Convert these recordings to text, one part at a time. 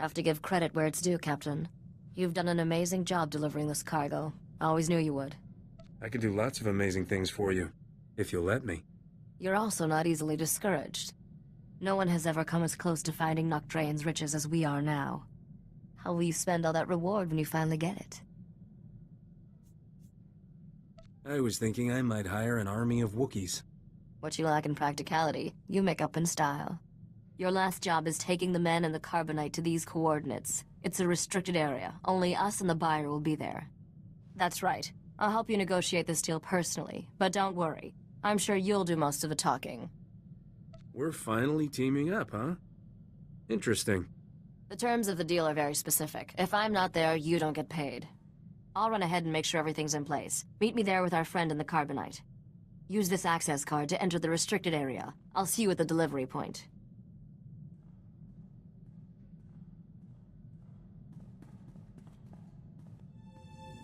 Have to give credit where it's due, Captain. You've done an amazing job delivering this cargo. I always knew you would. I can do lots of amazing things for you, if you'll let me. You're also not easily discouraged. No one has ever come as close to finding Drayen's riches as we are now. How will you spend all that reward when you finally get it? I was thinking I might hire an army of Wookiees. What you lack in practicality, you make up in style. Your last job is taking the men and the carbonite to these coordinates. It's a restricted area. Only us and the buyer will be there. That's right. I'll help you negotiate this deal personally, but don't worry. I'm sure you'll do most of the talking. We're finally teaming up, huh? Interesting. The terms of the deal are very specific. If I'm not there, you don't get paid. I'll run ahead and make sure everything's in place. Meet me there with our friend in the carbonite. Use this access card to enter the restricted area. I'll see you at the delivery point.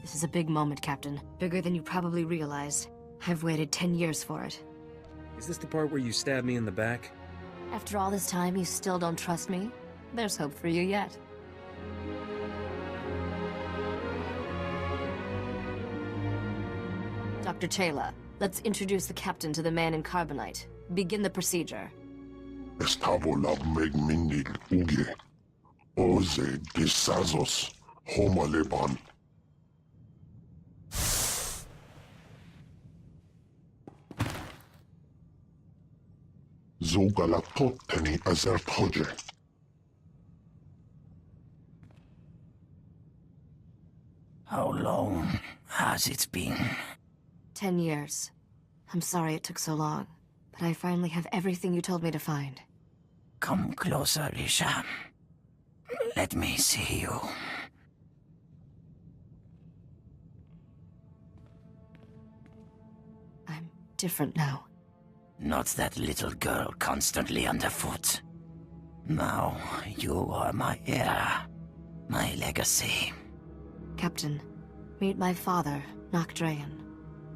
This is a big moment, Captain. Bigger than you probably realized. I've waited 10 years for it. Is this the part where you stab me in the back? After all this time, you still don't trust me? There's hope for you yet. Dr. Chayla, let's introduce the captain to the man in carbonite. Begin the procedure. Estavolab megminil uge. Oze disazos homaleban. Zogalatoteni azertoje. How long has it been? 10 years. I'm sorry it took so long, but I finally have everything you told me to find. Come closer, Risha. Let me see you. I'm different now. Not that little girl constantly underfoot. Now, you are my heir, my legacy. Captain, meet my father, Drayen.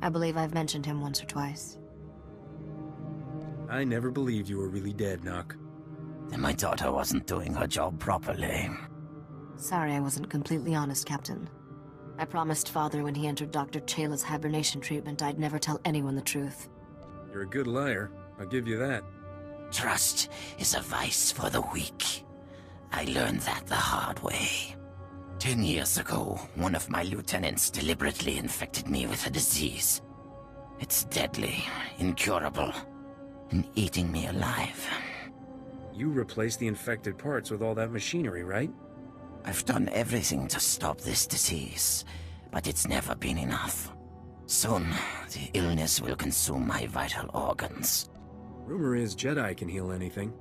I believe I've mentioned him once or twice. I never believed you were really dead, Nock. Then my daughter wasn't doing her job properly. Sorry I wasn't completely honest, Captain. I promised Father when he entered Dr. Chayla's hibernation treatment I'd never tell anyone the truth. You're a good liar, I'll give you that. Trust is a vice for the weak. I learned that the hard way. 10 years ago, one of my lieutenants deliberately infected me with a disease. It's deadly, incurable, and eating me alive. You replaced the infected parts with all that machinery, right? I've done everything to stop this disease, but it's never been enough. Soon, the illness will consume my vital organs. Rumor is Jedi can heal anything.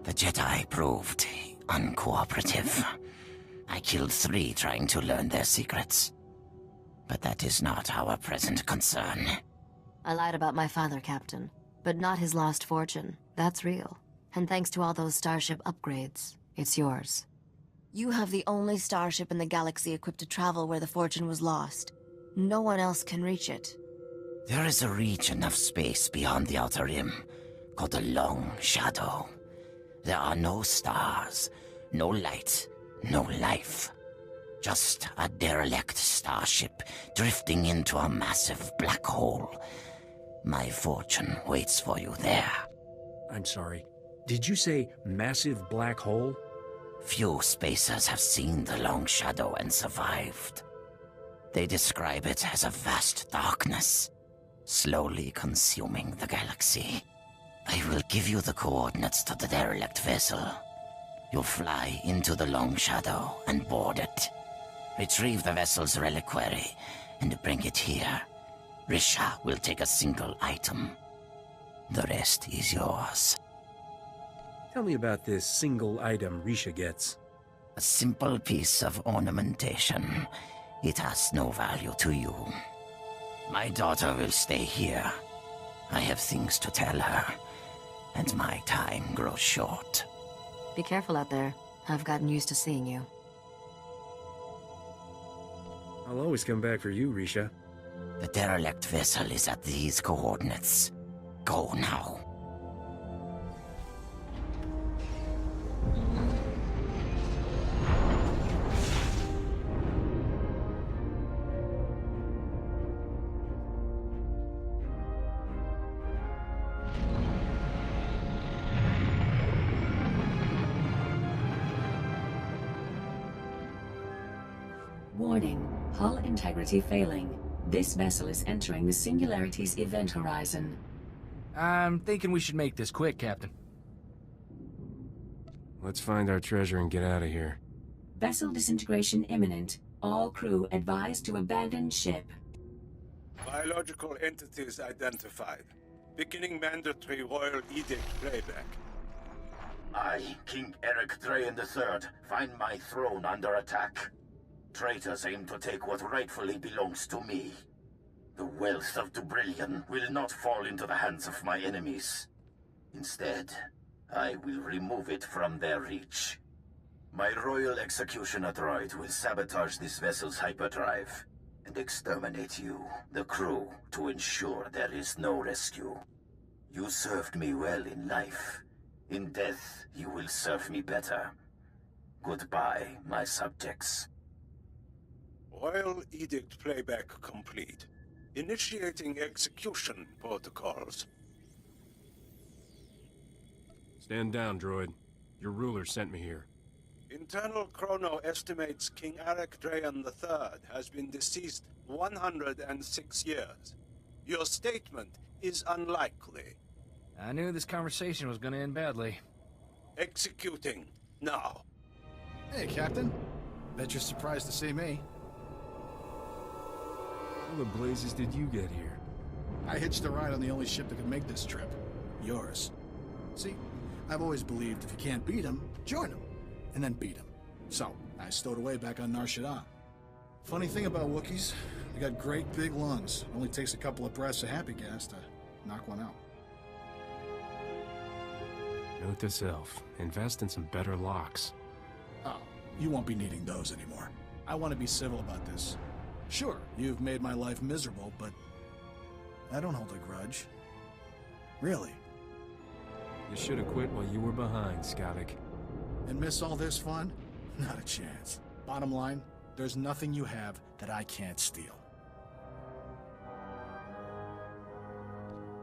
The Jedi proved uncooperative. I killed 3 trying to learn their secrets. But that is not our present concern. I lied about my father, Captain, but not his lost fortune. That's real. And thanks to all those starship upgrades, it's yours. You have the only starship in the galaxy equipped to travel where the fortune was lost. No one else can reach it. There is a region of space beyond the Outer Rim, called the Long Shadow. There are no stars, no light, no life. Just a derelict starship drifting into a massive black hole. My fortune waits for you there. I'm sorry. Did you say massive black hole? Few spacers have seen the Long Shadow and survived. They describe it as a vast darkness, slowly consuming the galaxy. I will give you the coordinates to the derelict vessel. You'll fly into the Long Shadow and board it. Retrieve the vessel's reliquary and bring it here. Risha will take a single item. The rest is yours. Tell me about this single item Risha gets. A simple piece of ornamentation. It has no value to you. My daughter will stay here. I have things to tell her, and my time grows short. Be careful out there. I've gotten used to seeing you. I'll always come back for you, Risha. The derelict vessel is at these coordinates. Go now. Warning, hull integrity failing. This vessel is entering the Singularity's event horizon. I'm thinking we should make this quick, Captain. Let's find our treasure and get out of here. Vessel disintegration imminent. All crew advised to abandon ship. Biological entities identified. Beginning mandatory Royal Edict playback. I, King Eric Drayen III, find my throne under attack. Traitors aim to take what rightfully belongs to me. The wealth of Dubrillion will not fall into the hands of my enemies. Instead, I will remove it from their reach. My royal executioner droid will sabotage this vessel's hyperdrive and exterminate you, the crew, to ensure there is no rescue. You served me well in life. In death, you will serve me better. Goodbye, my subjects. Royal Edict playback complete. Initiating execution protocols. Stand down, droid. Your ruler sent me here. Internal chrono estimates King Eric Drayen III has been deceased 106 years. Your statement is unlikely. I knew this conversation was gonna end badly. Executing now. Hey, Captain. Bet you're surprised to see me. How the blazes did you get here? I hitched a ride on the only ship that could make this trip. Yours. See, I've always believed if you can't beat him, join him. And then beat him. So, I stowed away back on Nar Shaddaa. Funny thing about Wookiees, they got great big lungs. It only takes a couple of breaths of happy gas to knock one out. Note to self, invest in some better locks. Oh, you won't be needing those anymore. I want to be civil about this. Sure, you've made my life miserable, but I don't hold a grudge. Really. You should have quit while you were behind, Skavik. And miss all this fun? Not a chance. Bottom line, there's nothing you have that I can't steal.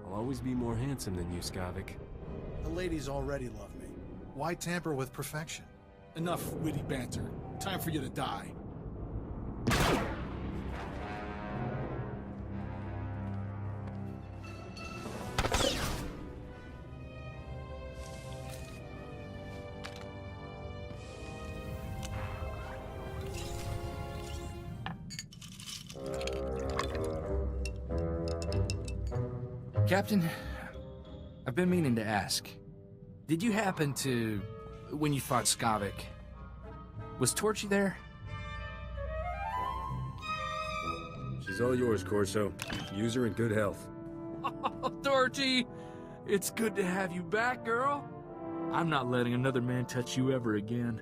I'll always be more handsome than you, Skavik. The ladies already love me. Why tamper with perfection? Enough witty banter. Time for you to die. Captain, I've been meaning to ask. Did you happen to... when you fought Skavik, was Torchy there? She's all yours, Corso. Use her in good health. Oh, Torchy! It's good to have you back, girl. I'm not letting another man touch you ever again.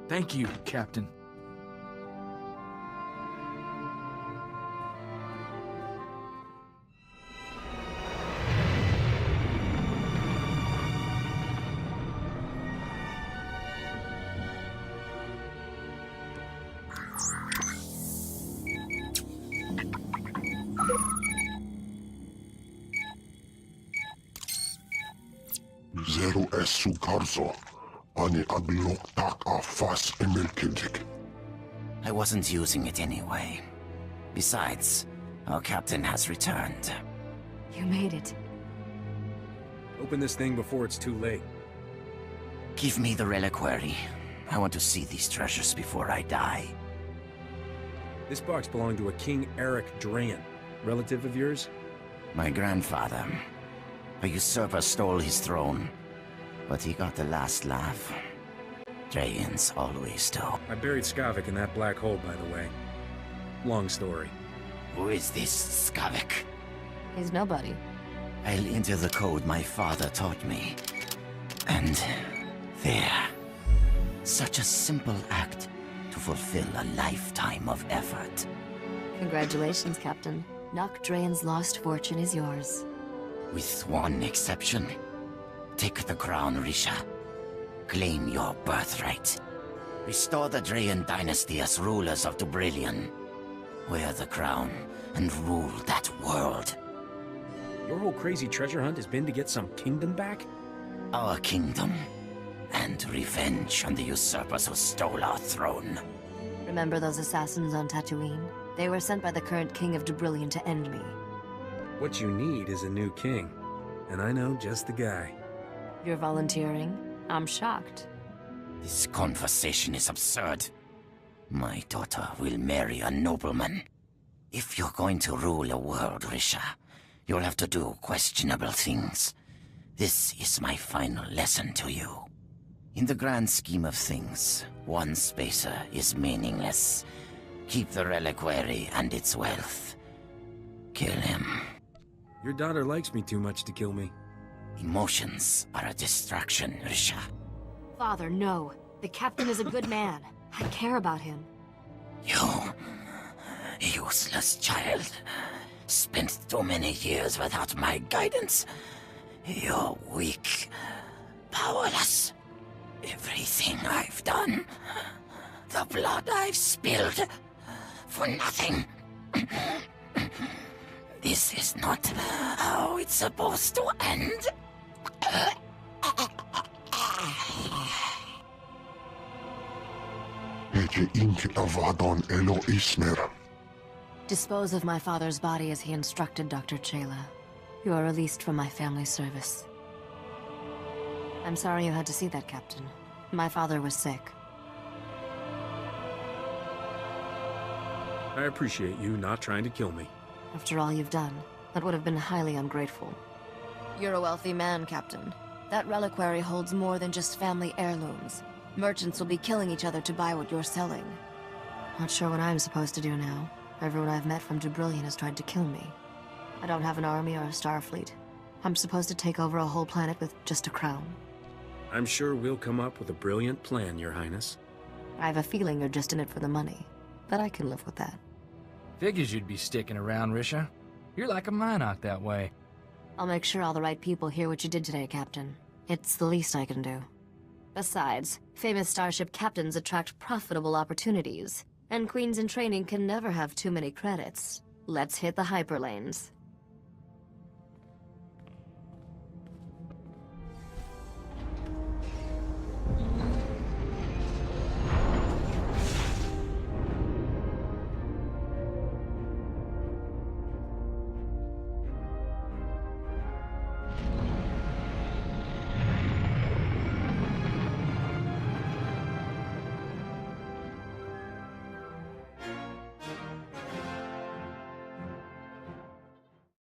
Thank you, Captain. Zero esu karzo. Ani aglok tak a fas emelkedik. I wasn't using it anyway. Besides, our captain has returned. You made it. Open this thing before it's too late. Give me the reliquary. I want to see these treasures before I die. This box belonged to a King Eric Drayen. Relative of yours? My grandfather. A usurper stole his throne, but he got the last laugh. Drayens always do. I buried Skavik in that black hole, by the way. Long story. Who is this Skavik? He's nobody. I'll enter the code my father taught me. And there. Such a simple act to fulfill a lifetime of effort. Congratulations, Captain. Nock Drayen's lost fortune is yours. With one exception. Take the crown, Risha. Claim your birthright. Restore the Drayen dynasty as rulers of Dubrillion. Wear the crown and rule that world. Your whole crazy treasure hunt has been to get some kingdom back? Our kingdom. And revenge on the usurpers who stole our throne. Remember those assassins on Tatooine? They were sent by the current king of Drayen to end me. What you need is a new king. And I know just the guy. You're volunteering? I'm shocked. This conversation is absurd. My daughter will marry a nobleman. If you're going to rule a world, Risha, you'll have to do questionable things. This is my final lesson to you. In the grand scheme of things, one spacer is meaningless. Keep the reliquary and its wealth. Kill him. Your daughter likes me too much to kill me. Emotions are a distraction, Risha. Father, no. The captain is a good man. I care about him. You, useless child, spent too many years without my guidance. You're weak, powerless. Everything I've done, the blood I've spilled, for nothing. This is not how it's supposed to end. Dispose of my father's body as he instructed, Dr. Chayla. You are released from my family service. I'm sorry you had to see that, Captain. My father was sick. I appreciate you not trying to kill me. After all you've done, that would have been highly ungrateful. You're a wealthy man, Captain. That reliquary holds more than just family heirlooms. Merchants will be killing each other to buy what you're selling. Not sure what I'm supposed to do now. Everyone I've met from Drayen has tried to kill me. I don't have an army or a starfleet. I'm supposed to take over a whole planet with just a crown. I'm sure we'll come up with a brilliant plan, Your Highness. I have a feeling you're just in it for the money, but I can live with that. Figures you'd be sticking around, Risha. You're like a Minoc that way. I'll make sure all the right people hear what you did today, Captain. It's the least I can do. Besides, famous starship captains attract profitable opportunities, and queens in training can never have too many credits. Let's hit the hyperlanes.